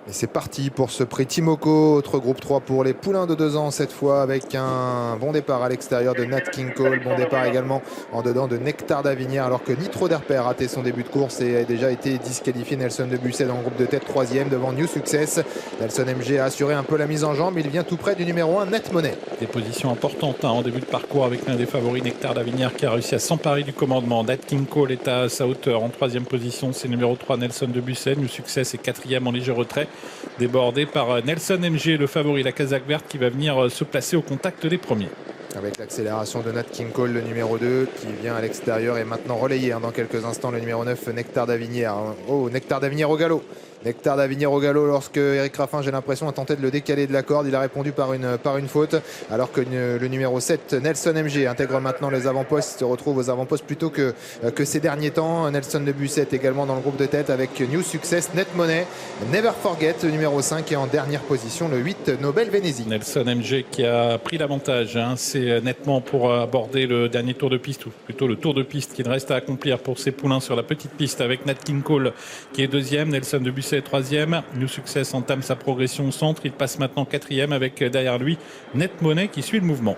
Et c'est parti pour ce prix Timoko, autre groupe 3 pour les poulains de 2 ans cette fois, avec un bon départ à l'extérieur de Nat King Cole, bon départ également en dedans de Nectar d'Avinière, alors que Nitro d'Herpé a raté son début de course et a déjà été disqualifié. Nelson de Busset dans le groupe de tête 3e devant New Success. Nelson MG a assuré un peu la mise en jambe, il vient tout près du numéro 1 Net Money. Des positions importantes en début de parcours avec l'un des favoris, Nectar d'Avinière, qui a réussi à s'emparer du commandement. Nat King Cole est à sa hauteur en 3e position, c'est numéro 3 Nelson de Busset. New Success est 4e en léger retrait, débordé par Nelson MG, le favori, la casaque verte, qui va venir se placer au contact des premiers. Avec l'accélération de Nat King Cole, le numéro 2, qui vient à l'extérieur et maintenant relayé dans quelques instants, le numéro 9, Nectar d'Avinière. Oh, Nectar d'Avinière au galop. Nectar d'Avinière au galop lorsque Eric Raffin, j'ai l'impression, a tenté de le décaler de la corde. Il a répondu par une faute, alors que le numéro 7, Nelson MG, intègre maintenant les avant-postes, se retrouve aux avant-postes plutôt que ces derniers temps. Nelson de Busset également dans le groupe de tête avec New Success, Net Money, Never Forget, le numéro 5, et en dernière position, le 8, Nobel Venezi. Nelson MG qui a pris l'avantage, c'est nettement pour aborder le dernier tour de piste, ou plutôt le tour de piste qu'il reste à accomplir pour ses poulains sur la petite piste, avec Nat King Cole qui est 2e, Nelson de Busset 3e. New Success entame sa progression au centre, il passe maintenant 4e avec derrière lui Net Money qui suit le mouvement.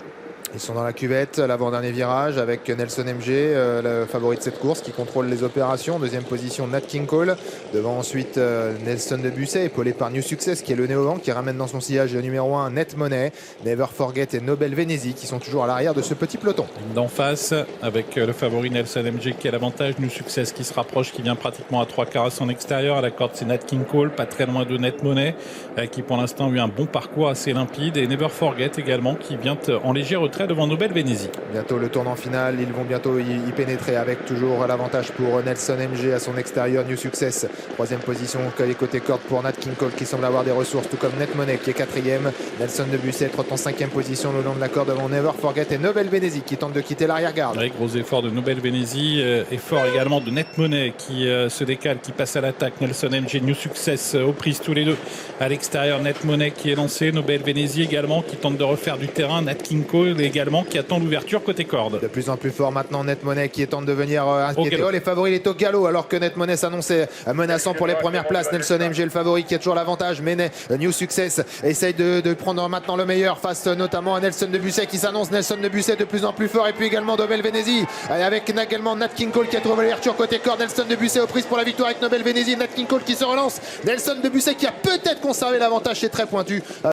Ils sont dans la cuvette, l'avant-dernier virage avec Nelson MG, le favori de cette course, qui contrôle les opérations. Deuxième position, Nat King Cole. Devant ensuite Nelson de Busset, épaulé par New Success, qui est le nez au vent, qui ramène dans son sillage le numéro 1, Net Money, Never Forget et Nobel Venezi, qui sont toujours à l'arrière de ce petit peloton. D'en face, avec le favori Nelson MG qui a l'avantage, New Success qui se rapproche, qui vient pratiquement à 3/4 à son extérieur. À la corde, c'est Nat King Cole, pas très loin de Net Money, qui pour l'instant a eu un bon parcours assez limpide. Et Never Forget également, qui vient en léger retrait devant Nobel Venezi. Bientôt le tournant final, ils vont bientôt y pénétrer, avec toujours l'avantage pour Nelson MG à son extérieur. New Success, 3e position côté corde pour Nat King Cole, qui semble avoir des ressources, tout comme Net Money qui est 4e. Nelson de Busset trotte en 5e position le long de la corde devant Never Forget et Nobel Venezi qui tente de quitter l'arrière-garde. Avec gros effort de Nobel Venezi, effort également de Net Money qui se décale, qui passe à l'attaque. Nelson MG, New Success aux prises tous les deux à l'extérieur. Net Money qui est lancé, Nobel Venezi également qui tente de refaire du terrain. Nat King Cole également qui attend l'ouverture côté corde. De plus en plus fort maintenant Net Money qui tente de venir inquiéter. Oh, les favoris, il est au galop alors que Net Money s'annonçait menaçant pour les premières places. Nelson MG le favori qui a toujours l'avantage, mais New Success essaye de prendre maintenant le meilleur face notamment à Nelson de Busset qui s'annonce. Nelson de Busset de plus en plus fort, et puis également Nobel Venezi avec également Nat King Cole qui a trouvé l'ouverture côté corde. Nelson de Busset aux prises pour la victoire avec Nobel Venezi. Nat King Cole qui se relance. Nelson de Busset qui a peut-être conservé l'avantage, c'est très pointu.